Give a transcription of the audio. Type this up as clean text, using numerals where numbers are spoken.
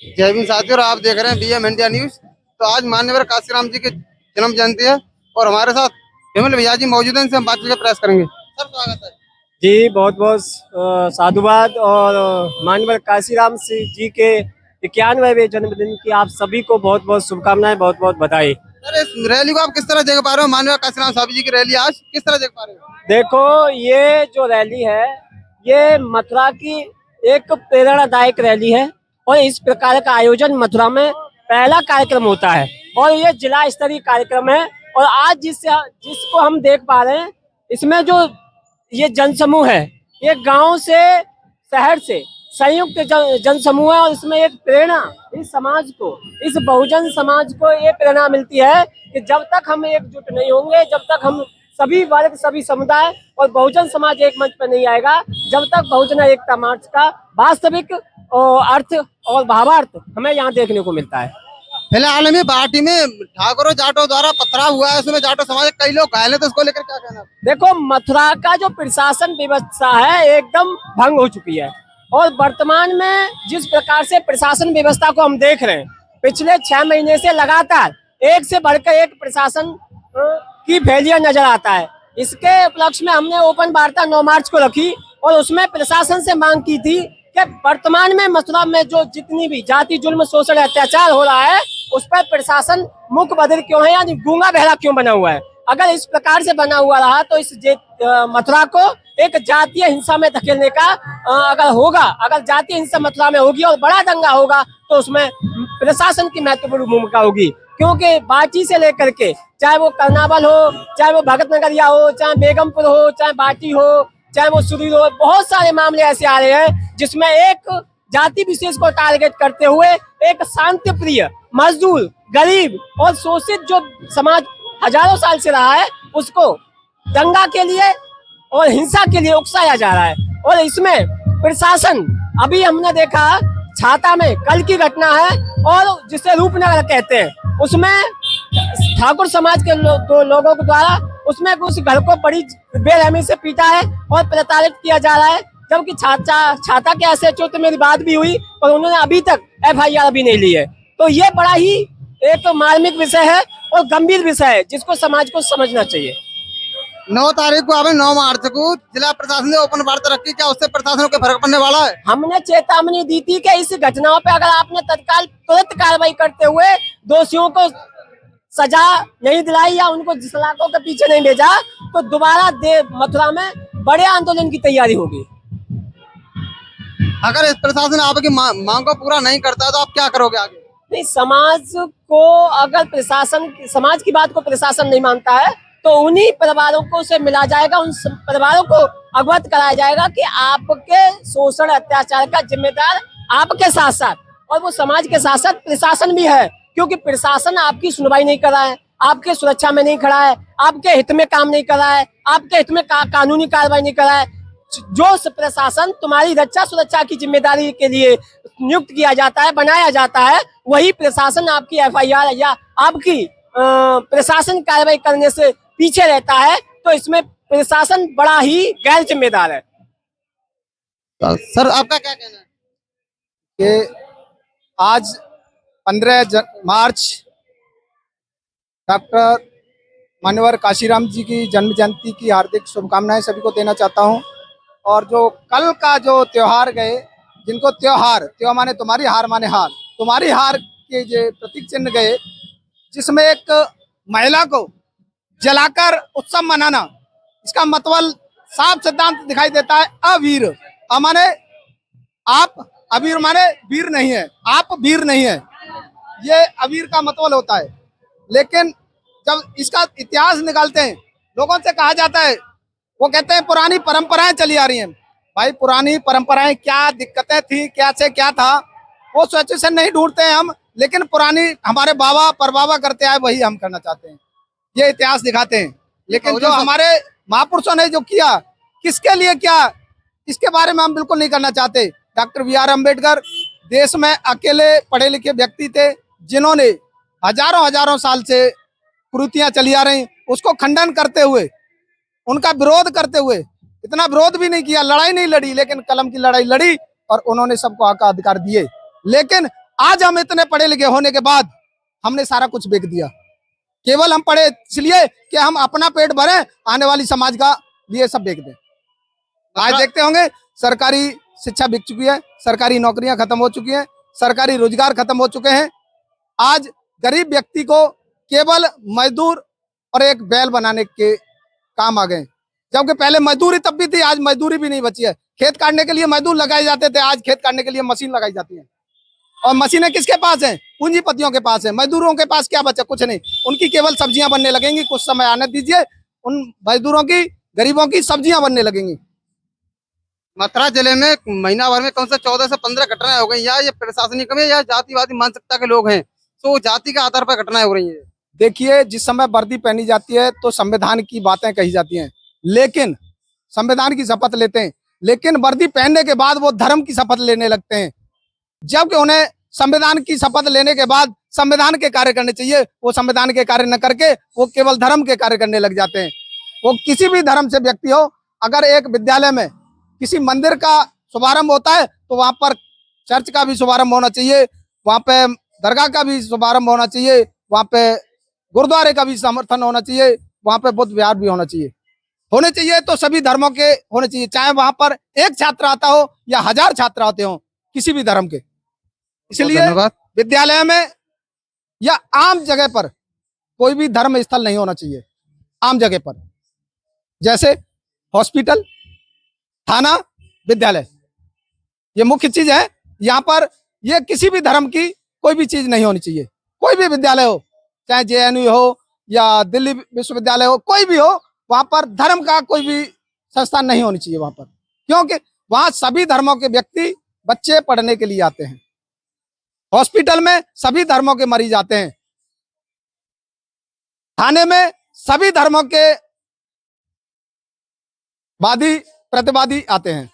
जय भीम साथियों, और आप देख रहे हैं बीएम इंडिया न्यूज। तो आज मान्यवर काशीराम जी की जन्म जयंती है और हमारे साथ विमल भैया जी मौजूद हैं। इनसे हम बातचीत का प्रयास करेंगे। सर स्वागत है। जी बहुत बहुत साधुवाद और माननीय काशीराम जी के 91वें जन्मदिन की आप सभी को बहुत बहुत शुभकामनाएं, बहुत बहुत बधाई। सर इस रैली को आप किस तरह देख पा रहे हो? माननीय काशीराम साहब जी की रैली आज किस तरह देख पा रहे हो? देखो, ये जो रैली है ये मथुरा की एक प्रेरणादायक रैली है और इस प्रकार का आयोजन मथुरा में पहला कार्यक्रम होता है और ये जिला स्तरीय कार्यक्रम है। और आज जिसको हम देख पा रहे हैं, इसमें जो ये जनसमूह है, ये गांव से शहर से संयुक्त जनसमूह है और इसमें एक प्रेरणा इस समाज को, इस बहुजन समाज को ये प्रेरणा मिलती है कि जब तक हम एकजुट नहीं होंगे, जब तक हम सभी वर्ग, सभी समुदाय और बहुजन समाज एक मंच पर नहीं आएगा, जब तक बहुजन एकता मार्च का वास्तविक अर्थ और भावार्थ हमें यहाँ देखने को मिलता है। फिलहाल में बाटी में ठाकुर जाटो द्वारा पथराव हुआ है, उसमें जाटो समाज के कई लोग घायल हैं, तो उसको लेकर क्या कहना? देखो, मथुरा का जो प्रशासन व्यवस्था है एकदम भंग हो चुकी है और वर्तमान में जिस प्रकार से प्रशासन व्यवस्था को हम देख रहे हैं, पिछले 6 महीने से लगातार एक से बढ़कर एक प्रशासन की फेलियर नजर आता है। इसके उपलक्ष्य में हमने ओपन वार्ता 9 मार्च को रखी और उसमें प्रशासन से मांग की थी कि वर्तमान में मथुरा में जो जितनी भी जाति जुल्म, शोषण, अत्याचार हो रहा है उस पर प्रशासन मूक बधिर क्यों है, यानी गूंगा बहरा क्यों बना हुआ है। अगर इस प्रकार से बना हुआ रहा तो इस मथुरा को एक जातीय हिंसा में धकेलने का अगर होगा, अगर जातीय हिंसा मथुरा में होगी और बड़ा दंगा होगा तो उसमें प्रशासन की महत्वपूर्ण भूमिका होगी। क्योंकि बाटी से लेकर के चाहे वो कर्नावल हो, चाहे वो भगत नगरिया हो, चाहे बेगमपुर हो, चाहे बाटी हो, चाहे वो सुरीर हो, बहुत सारे मामले ऐसे आ रहे हैं जिसमें एक जाति विशेष को टारगेट करते हुए एक शांति प्रिय मजदूर, गरीब और शोषित जो समाज हजारों साल से रहा है उसको दंगा के लिए और हिंसा के लिए उकसाया जा रहा है। और इसमें प्रशासन, अभी हमने देखा छाता में कल की घटना है और जिसे रूपनगर कहते हैं, उसमें ठाकुर समाज के दो लोगों के द्वारा उसमें उस घर को बड़ी बेरहमी से पीटा है और प्रताड़ित किया जा रहा है। जबकि छाता के एसएचओ से मेरी बात भी हुई और उन्होंने अभी तक एफआईआर अभी नहीं ली है। तो ये बड़ा ही एक मार्मिक विषय है और गंभीर विषय है जिसको समाज को समझना चाहिए। 9 तारीख को आपने 9 मार्च को जिला प्रशासन ने ओपन वार्ता रखी, क्या उससे प्रशासन को फर्क पड़ने वाला है? हमने चेतावनी दी थी कि इस घटनाओं पे अगर आपने तत्काल तुरंत कार्रवाई करते हुए दोषियों को सजा नहीं दिलाई या उनको सलाखों के पीछे नहीं भेजा तो दोबारा मथुरा में बड़े आंदोलन की तैयारी होगी। अगर इस प्रशासन आपकी मांग को पूरा नहीं करता तो आप क्या करोगे आगे? नहीं, समाज को अगर प्रशासन, समाज की बात को प्रशासन नहीं मानता है तो उन्हीं परिवारों को से मिला जाएगा, उन परिवारों को अवगत कराया जाएगा कि आपके शोषण, अत्याचार का जिम्मेदार आपके साथ साथ और वो समाज के साथ साथ प्रशासन भी है। क्योंकि प्रशासन आपकी सुनवाई नहीं कर रहा है, आपके सुरक्षा में नहीं खड़ा है, आपके हित में काम नहीं कर रहा है, आपके हित में कानूनी कार्रवाई नहीं कर रहा है। जो प्रशासन तुम्हारी रक्षा सुरक्षा की जिम्मेदारी के लिए नियुक्त किया जाता है, बनाया जाता है, वही प्रशासन आपकी एफआईआर या आपकी प्रशासन कार्रवाई करने से पीछे रहता है। तो इसमें प्रशासन बड़ा ही गैर जिम्मेदार है। सर आपका क्या कहना है? कि आज 15 मार्च डॉक्टर मान्यवर काशीराम जी की जन्म जयंती की हार्दिक शुभकामनाएं सभी को देना चाहता हूं। और जो कल का जो त्योहार गए, जिनको त्योहार माने तुम्हारी हार माने हार, तुम्हारी हार के जो प्रतीक चिन्ह गए, जिसमें एक महिला को जलाकर उत्सव मनाना, इसका मतलब साफ सिद्धांत दिखाई देता है अवीर। माने आप अवीर माने वीर नहीं है, आप वीर नहीं है, ये अवीर का मतलब होता है। लेकिन जब इसका इतिहास निकालते हैं, लोगों से कहा जाता है, वो कहते हैं पुरानी परंपराएं चली आ रही हैं। भाई पुरानी परंपराएं क्या दिक्कतें थी, क्या से क्या था, वो सिचुएशन नहीं ढूंढते हैं हम, लेकिन पुरानी हमारे बाबा परबाबा करते आए वही हम करना चाहते हैं, ये इतिहास दिखाते हैं। लेकिन जो हमारे महापुरुषों ने जो किया, किसके लिए क्या, इसके बारे में हम बिल्कुल नहीं करना चाहते। डॉक्टर BR अम्बेडकर देश में अकेले पढ़े लिखे व्यक्ति थे जिन्होंने हजारों साल से कुरीतियां चली आ रही, उसको खंडन करते हुए, उनका विरोध करते हुए, इतना विरोध भी नहीं किया, लड़ाई नहीं लड़ी, लेकिन कलम की लड़ाई लड़ी और उन्होंने सबको हक अधिकार दिए। लेकिन आज हम इतने पढ़े लिखे होने के बाद हमने सारा कुछ बेच दिया। केवल हम पढ़े इसलिए कि हम अपना पेट भरें, आने वाली समाज का लिए सब बेच दें। आज देखते होंगे सरकारी शिक्षा बिक चुकी है, सरकारी नौकरियां खत्म हो चुकी हैं, सरकारी रोजगार खत्म हो चुके हैं। आज गरीब व्यक्ति को केवल मजदूर और एक बैल बनाने के काम आ गए, जबकि पहले मजदूरी तब भी थी, आज मजदूरी भी नहीं बची है। खेत काटने के लिए मजदूर लगाए जाते थे, आज खेत काटने के लिए मशीन लगाई जाती है। और मशीनें किसके पास हैं? पूंजीपतियों के पास है। मजदूरों के पास क्या बचा? कुछ नहीं। उनकी केवल सब्जियां बनने लगेंगी। कुछ समय आने दीजिए, उन मजदूरों की, गरीबों की सब्जियां बनने लगेंगी। मथुरा जिले में महीना भर में कम से 14 से 15 घटनाएं हो गई। या ये प्रशासनिक में या जातिवादी मानसिकता के लोग हैं, तो जाति के आधार पर घटनाएं हो रही है। देखिए, जिस समय वर्दी पहनी जाती है तो संविधान की बातें कही जाती हैं, लेकिन संविधान की शपथ लेते हैं, लेकिन वर्दी पहनने के बाद वो धर्म की शपथ लेने लगते हैं। जबकि उन्हें संविधान की शपथ लेने के बाद संविधान के कार्य करने चाहिए, वो संविधान के कार्य न करके वो केवल धर्म के कार्य करने लग जाते हैं। वो किसी भी धर्म से व्यक्ति हो, अगर एक विद्यालय में किसी मंदिर का शुभारंभ होता है तो वहां पर चर्च का भी शुभारंभ होना चाहिए, वहां पे दरगाह का भी शुभारंभ होना चाहिए, वहां पे गुरुद्वारे का भी समर्थन होना चाहिए, वहां पे बुद्ध विहार भी होना चाहिए। तो सभी धर्मों के होने चाहिए, चाहे वहां पर एक छात्र आता हो या 1000 छात्र आते हो, किसी भी धर्म के। इसलिए विद्यालय में या आम जगह पर कोई भी धर्म स्थल नहीं होना चाहिए। आम जगह पर जैसे हॉस्पिटल, थाना, विद्यालय, ये मुख्य चीज है। यहाँ पर ये किसी भी धर्म की कोई भी चीज नहीं होनी चाहिए। कोई भी विद्यालय हो, चाहे JNU हो या दिल्ली विश्वविद्यालय हो, कोई भी हो, वहां पर धर्म का कोई भी संस्थान नहीं होनी चाहिए वहां पर, क्योंकि वहां सभी धर्मों के व्यक्ति, बच्चे पढ़ने के लिए आते हैं। हॉस्पिटल में सभी धर्मों के मरीज आते हैं, थाने में सभी धर्मों के वादी प्रतिवादी आते हैं।